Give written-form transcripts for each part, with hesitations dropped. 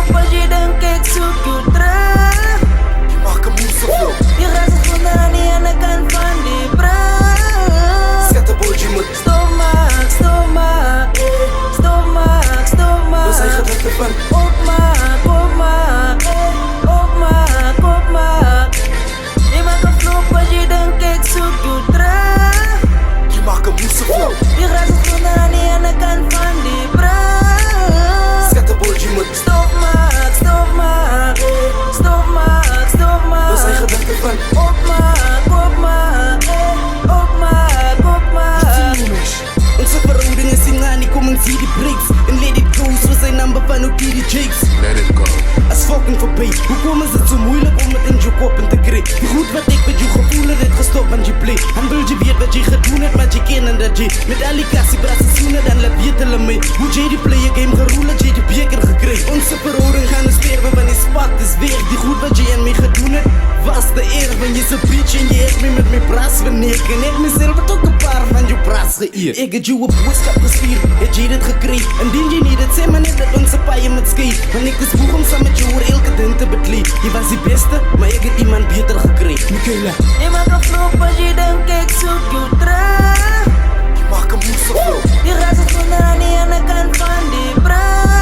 vloek als je denkt ik zoek je terug. Je maakt een moes of vlog. Je gaat zich voelen aan die ene kant van die brug. Scatterboardje moet Stopmaak, stopmaak, stopmaak, stopmaak. door zijn gedachten van Opmaak, opmaak, opmaak, opmaak. Je maakt een vloek als je denkt ik zoek je terug. je maakt een moes of vlog. Je gaat zich voelen aan die ene kant van die brug. Scatterboardje moet Stopmaak, stopmaak, stopmaak, stopmaak. door zijn gedachten van Opmaak, opmaak, opmaak, opmaak. Onze verhouding is in aan, kom en zie die breaks. En let it go, zo zijn number van ook die Jakes. Let it go. As fucking voorbij. Hoe komen ze het zo moeilijk om het in je kop in te krijgen? Die goed wat ik met je gevoelen het gestopt van je play. En wil je weet wat je gedoen hebt, maar je kennen dat je met al die kassie brassen zoenen, dan laat weten hulle mee. Hoe jy die play game geroelen, jy die beker gekregen. Onze verhouding gaan dus sterven, want die spat is weg. Die goed wat je en mij gedoen hebt, was de eer. Want je is een bitch en je hebt me met mijn bras verneerd. En ik mezelf het ook een paar van je bras geëerd. Ik heb je een boodschap gestuurd, heb je dit gekregen. En dien je niet, het zei maar net dat onze paaien met skate. Want ik is boeg om samen met je oor elke ding te bekleed. Je was die beste, maar ik heb iemand beter gekregen. Michaela. Je maakt een vloek als je denkt ik zoek je terug. je maakt een moes of vlog. Je gaat zich voelen aan die ene kant van die brug.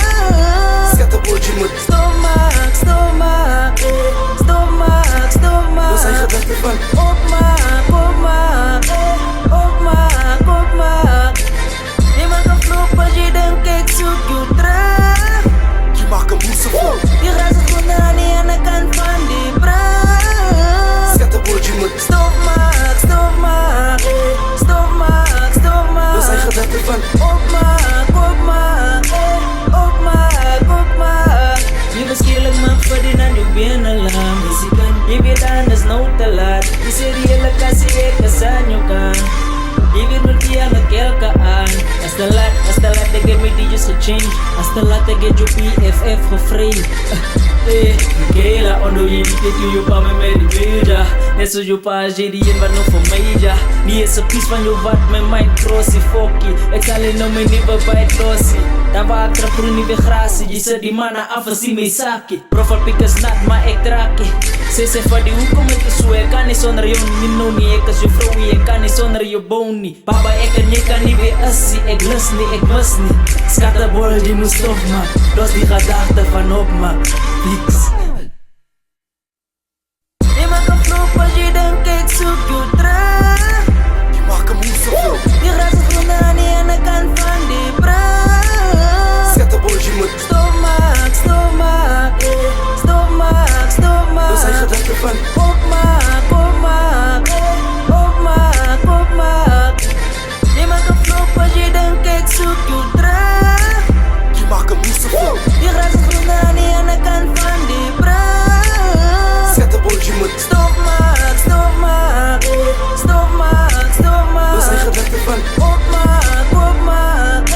Scatterboardje moet Stopmaak, stopmaak, stopmaak, stopmaak. door zijn gedachten van Opmaak, opmaak, opmaak, opmaak. Je maakt een vloek als je denkt ik zoek je terug. je maakt een moes of vlog. Je gaat zich voelen aan die ene kant van die brug. Scatterboardje moet Stopmaak, stopmaak, stopmaak, stopmaak. door zijn gedachten van Opmaak, opmaak, opmaak, opmaak. Je verschillend maakt voor die naar je binnenland. Je weet anders nou te laat. Je zit die hele kassie even aan je kan. Je weet nog die aan elke aan. Als te laat, ik heb mijn DJ's gechanged. Als te laat, ik heb je PFF geframed. Michaela, onder je niet dat je pa me met die beja. Net zoals je pa, je die in wat nog voor mij ja. Die is een piece van je wat met mijn crossie fokkie. Ik zal in om mijn nieuwe bij het lossie. Dan water voor een nieuwe gratie. Je zet die mannen af en zie mij saki. Profile pick is nat, maar ik draakje. Ze zegt van die hoe kom ik te zo. Ik kan niet zonder jou, niet no niet. Ik als je vrouw, ik kan niet zonder je boni. Baba, ik kan niet weer assie. Ik lust niet, ik mis niet. Scatterboy, die moet stop man. Los die gedachten van op man. Fix. Je maakt een vloek als je denkt ik zoek je terug. je maakt een moes of vlog. Je gaat zich voelen aan die ene kant van die brug. Scatterboardje moet Stopmaak, stopmaak, stopmaak, stopmaak. door zijn gedachten van Opmaak, opmaak, opmaak, opmaak. Je maakt een vloek als je denkt ik zoek je terug. je maakt een moes of vlog. Je gaat zich voelen aan die ene kant van die brug. Scatterboardje moet Stopmaak, stopmaak, stopmaak, stopmaak. door zijn gedachten van Opmaak, opmaak,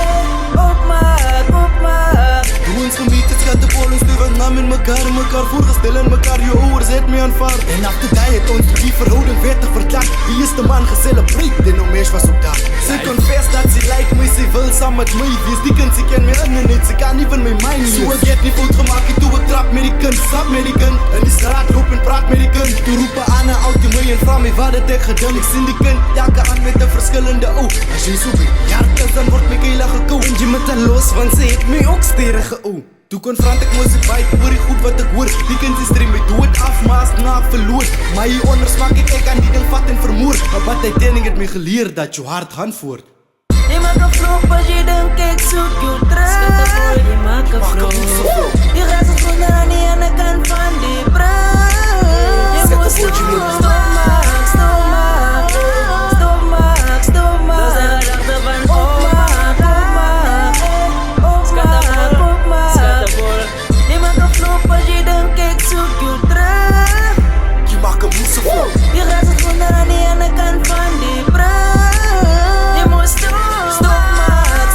opmaak, opmaak. Doe ons gemiet, het gaat de bollen sturen naam in elkaar voorgesteld en elkaar je ouders het mee aanvaard. En af de dag het ons die verhouding werd te verklaard. Wie is de man gecelebreerd, de nomeers was op daar. Ze confess dat ze like me, ze wil samen met mij wees. Die kind, ze ken me in en niet, ze kan niet van mijn mind wees. Zo ik het niet fout gemaakt, toe ik trap met die kind, stap met die kind. En die straat loop en praat met die kind. Toe roepen aan en oud mij en vraag me wat het ik gedaan. Ik zie die kind, elke aan met een verschillende oog. Als je zo bent, ja, dan wordt Michaela gekoopt. En je met een los, want ze heeft mij ook sterren geoog. Toen confront ik muziek bij, hoor ik goed wat ik hoor. Die kind is erin, doe het af, maar als na verloor. Maar hier ondersmak ik aan die ding vat en vermoor. Maar wat hij training het me geleerd dat je hard hand voert. Je maakt een vloek als je denkt ik zoek je terug. Schattenboy, je maakt een vloek. Je gaat zich voelen aan die ene kant van die brug. Je moet stopmaak, stopmaak, stopmaak, stopmaak. Dat zijn gedachten van opmaak, opmaak, opmaak, opmaak. Je maakt een vloek als je denkt ik zoek je terug. je maakt een moes of vlog. Je gaat zich voelen aan die ene kant van die brug. Je moet stopmaak, stopmaak,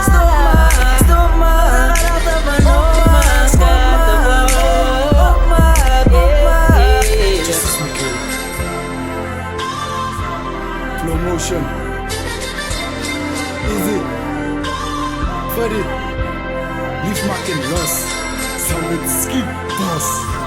stopmaak, stopmaak. Gedachten van opmaak, opmaak, opmaak. Justice Michaela. Flow motion. Easy. Fuddy. lief maak en los. Saam met Skip Boss.